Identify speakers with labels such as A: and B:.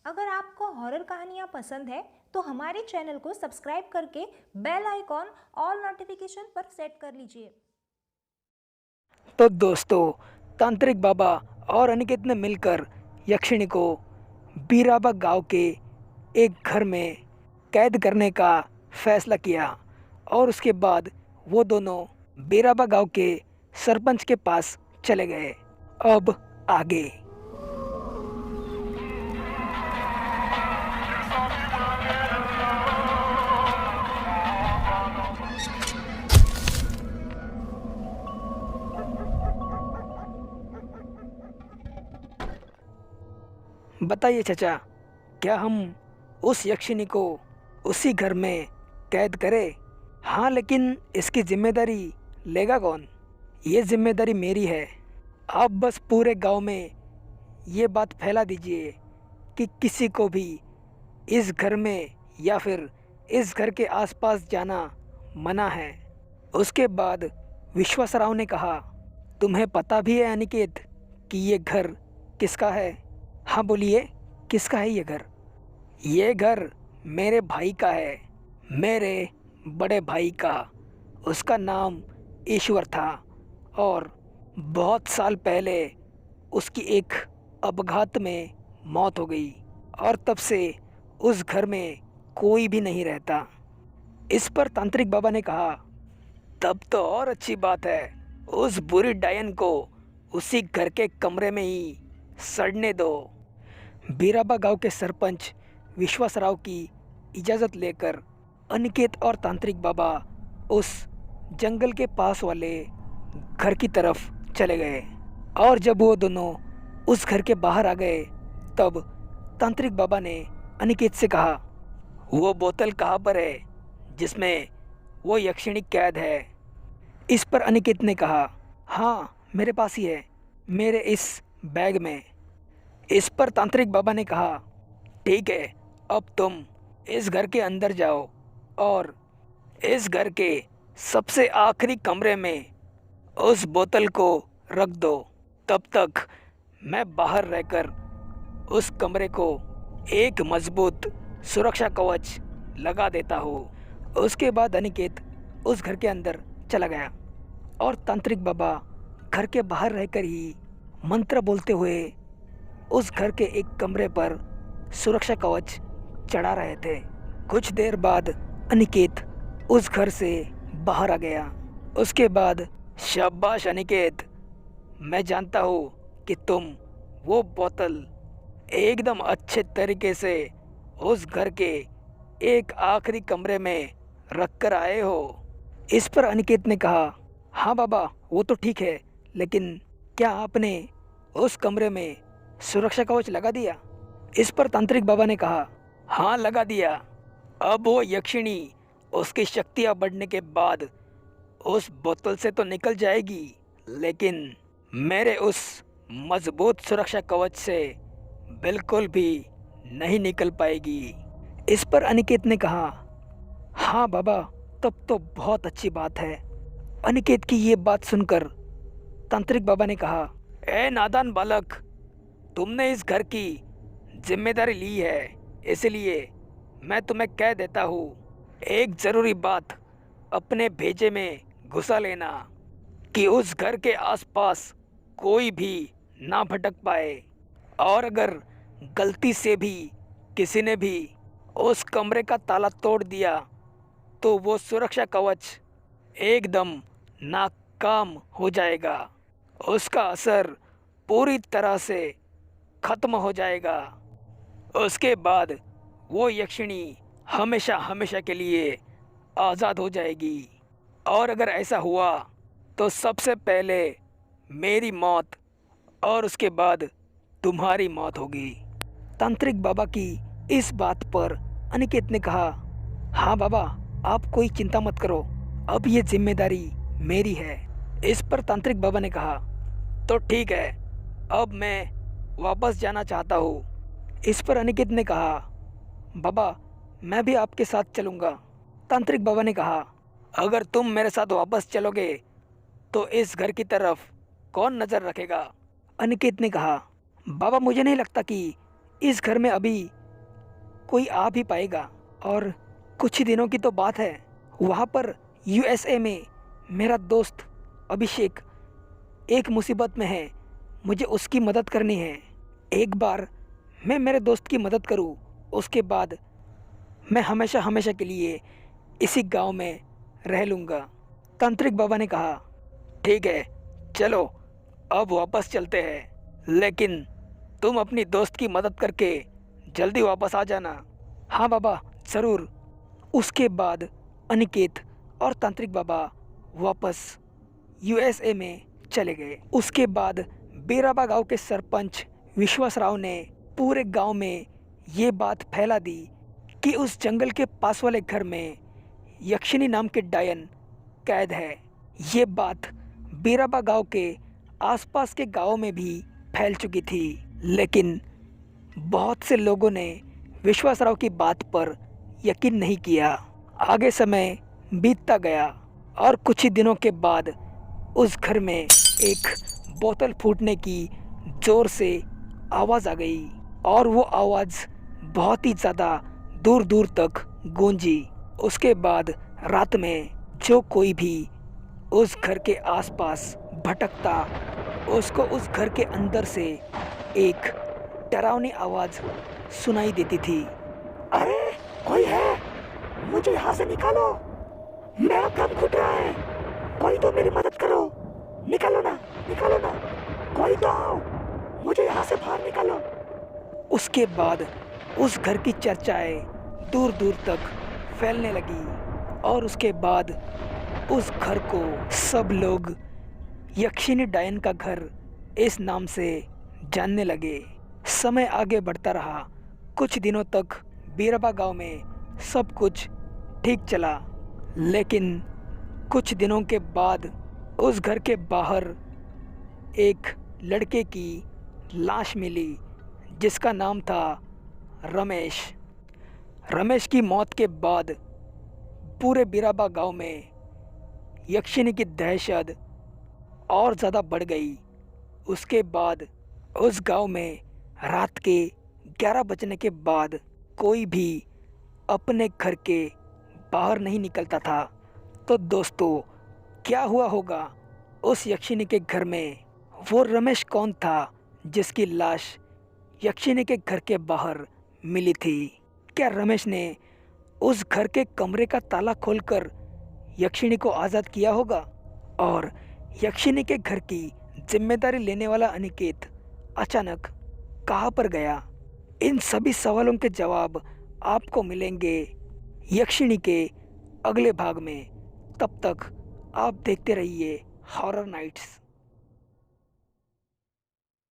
A: अगर आपको हॉरर कहानियाँ पसंद है तो हमारे चैनल को सब्सक्राइब करके बेल आइकॉन ऑल नोटिफिकेशन पर सेट कर लीजिए।
B: तो दोस्तों, तांत्रिक बाबा और अनिकेत ने मिलकर यक्षिणी को बीराबा गांव के एक घर में कैद करने का फैसला किया और उसके बाद वो दोनों बीराबा गांव के सरपंच के पास चले गए। अब आगे बताइए चाचा, क्या हम उस यक्षिणी को उसी घर में कैद करें? हाँ, लेकिन इसकी जिम्मेदारी लेगा कौन? ये जिम्मेदारी मेरी है। आप बस पूरे गांव में ये बात फैला दीजिए कि किसी को भी इस घर में या फिर इस घर के आसपास जाना मना है। उसके बाद विश्वासराव ने कहा, तुम्हें पता भी है अनिकेत कि ये घर किसका है? हाँ बोलिए, किसका है ये घर? ये घर मेरे भाई का है, मेरे बड़े भाई का। उसका नाम ईश्वर था और बहुत साल पहले उसकी एक अपघात में मौत हो गई और तब से उस घर में कोई भी नहीं रहता। इस पर तांत्रिक बाबा ने कहा, तब तो और अच्छी बात है। उस बुरी डायन को उसी घर के कमरे में ही सड़ने दो। बीराबा गांव के सरपंच विश्वासराव की इजाज़त लेकर अनिकेत और तांत्रिक बाबा उस जंगल के पास वाले घर की तरफ चले गए। और जब वो दोनों उस घर के बाहर आ गए तब तांत्रिक बाबा ने अनिकेत से कहा, वो बोतल कहाँ पर है जिसमें वो यक्षिणी कैद है? इस पर अनिकेत ने कहा, हाँ मेरे पास ही है, मेरे इस बैग में। इस पर तांत्रिक बाबा ने कहा, ठीक है, अब तुम इस घर के अंदर जाओ और इस घर के सबसे आखिरी कमरे में उस बोतल को रख दो। तब तक मैं बाहर रहकर उस कमरे को एक मजबूत सुरक्षा कवच लगा देता हूँ। उसके बाद अनिकेत उस घर के अंदर चला गया और तांत्रिक बाबा घर के बाहर रहकर ही मंत्र बोलते हुए उस घर के एक कमरे पर सुरक्षा कवच चढ़ा रहे थे। कुछ देर बाद अनिकेत उस घर से बाहर आ गया। उसके बाद, शाबाश अनिकेत, मैं जानता हूँ कि तुम वो बोतल एकदम अच्छे तरीके से उस घर के एक आखिरी कमरे में रख कर आए हो। इस पर अनिकेत ने कहा, हाँ बाबा वो तो ठीक है, लेकिन क्या आपने उस कमरे में सुरक्षा कवच लगा दिया? इस पर तांत्रिक बाबा ने कहा, हाँ लगा दिया। अब वो यक्षिणी उसकी शक्तियाँ बढ़ने के बाद उस बोतल से तो निकल जाएगी, लेकिन मेरे उस मजबूत सुरक्षा कवच से बिल्कुल भी नहीं निकल पाएगी। इस पर अनिकेत ने कहा, हाँ बाबा तब तो बहुत अच्छी बात है। अनिकेत की ये बात सुनकर तांत्रिक बाबा ने कहा, ए नादान बालक, तुमने इस घर की जिम्मेदारी ली है, इसलिए मैं तुम्हें कह देता हूँ, एक ज़रूरी बात अपने भेजे में घुसा लेना कि उस घर के आसपास कोई भी ना भटक पाए। और अगर गलती से भी किसी ने भी उस कमरे का ताला तोड़ दिया तो वो सुरक्षा कवच एकदम नाकाम हो जाएगा। उसका असर पूरी तरह से खत्म हो जाएगा। उसके बाद वो यक्षिणी हमेशा हमेशा के लिए आज़ाद हो जाएगी। और अगर ऐसा हुआ तो सबसे पहले मेरी मौत और उसके बाद तुम्हारी मौत होगी। तांत्रिक बाबा की इस बात पर अनिकेत ने कहा, हाँ बाबा आप कोई चिंता मत करो, अब ये जिम्मेदारी मेरी है। इस पर तांत्रिक बाबा ने कहा, तो ठीक है, अब मैं वापस जाना चाहता हूँ। इस पर अनिकेत ने कहा, बाबा मैं भी आपके साथ चलूँगा। तांत्रिक बाबा ने कहा, अगर तुम मेरे साथ वापस चलोगे तो इस घर की तरफ कौन नज़र रखेगा? अनिकेत ने कहा, बाबा मुझे नहीं लगता कि इस घर में अभी कोई आ भी पाएगा। और कुछ ही दिनों की तो बात है, वहाँ पर यूएसए में मेरा दोस्त अभिषेक एक मुसीबत में है, मुझे उसकी मदद करनी है। एक बार मैं मेरे दोस्त की मदद करूँ, उसके बाद मैं हमेशा हमेशा के लिए इसी गांव में रह लूँगा। तांत्रिक बाबा ने कहा, ठीक है, चलो अब वापस चलते हैं, लेकिन तुम अपनी दोस्त की मदद करके जल्दी वापस आ जाना। हाँ बाबा, ज़रूर। उसके बाद अनिकेत और तांत्रिक बाबा वापस यूएसए में चले गए। उसके बाद बेराबा गांव के सरपंच विश्वास राव ने पूरे गांव में ये बात फैला दी कि उस जंगल के पास वाले घर में यक्षिनी नाम के डायन कैद है। ये बात बेराबा गांव के आसपास के गांवों में भी फैल चुकी थी, लेकिन बहुत से लोगों ने विश्वास राव की बात पर यकीन नहीं किया। आगे समय बीतता गया और कुछ ही दिनों के बाद उस घर में एक बोतल फूटने की जोर से आवाज़ आ गई और वो आवाज़ बहुत ही ज़्यादा दूर दूर तक गूंजी। उसके बाद रात में जो कोई भी उस घर के आसपास भटकता, उसको उस घर के अंदर से एक डरावनी आवाज़ सुनाई देती थी।
C: अरे कोई है, मुझे यहाँ से निकालो, मेरा दम घुट रहा है, कोई तो मेरी मदद करो, निकालो ना, कोई तो आओ, मुझे यहाँ से बाहर निकालो।
B: उसके बाद उस घर की चर्चाएं दूर दूर तक फैलने लगी और उसके बाद उस घर को सब लोग यक्षिनी डायन का घर इस नाम से जानने लगे। समय आगे बढ़ता रहा। कुछ दिनों तक बीराबा गांव में सब कुछ ठीक चला, लेकिन कुछ दिनों के बाद उस घर के बाहर एक लड़के की लाश मिली जिसका नाम था रमेश। रमेश की मौत के बाद पूरे बीराबा गांव में यक्षिनी की दहशत और ज़्यादा बढ़ गई। उसके बाद उस गांव में रात के 11 बजने के बाद कोई भी अपने घर के बाहर नहीं निकलता था। तो दोस्तों, क्या हुआ होगा उस यक्षिनी के घर में? वो रमेश कौन था जिसकी लाश यक्षिनी के घर के बाहर मिली थी? क्या रमेश ने उस घर के कमरे का ताला खोलकर यक्षिनी को आज़ाद किया होगा? और यक्षिनी के घर की जिम्मेदारी लेने वाला अनिकेत अचानक कहाँ पर गया? इन सभी सवालों के जवाब आपको मिलेंगे यक्षिनी के अगले भाग में। तब तक आप देखते रहिए हॉरर नाइट्स।